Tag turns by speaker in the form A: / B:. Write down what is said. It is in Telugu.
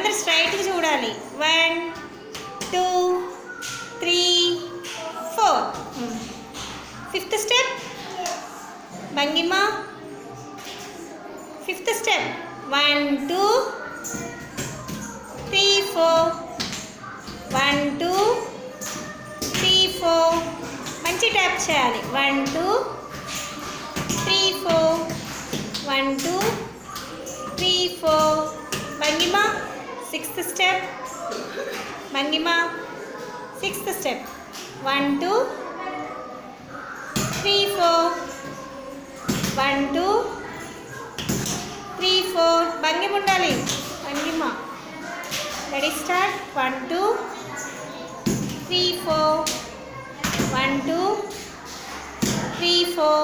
A: అందరు స్ట్రైట్గా చూడాలి. 1 2 3 4. ఫిఫ్త్ స్టెప్ భంగిమ. Fifth step 1 2 3 4. 1 2 3 4. మంచి ట్యాప్ చేయాలి. 1 2 3 4. 1 2 3 4. భంగిమ. సిక్స్త్ స్టెప్ భంగిమ. Sixth step 1 2 3 4. 1 2 3 4. భంగిమ ఉండాలి. భంగిమ. Ready start. 1 2 3 4. 1 2 3 4.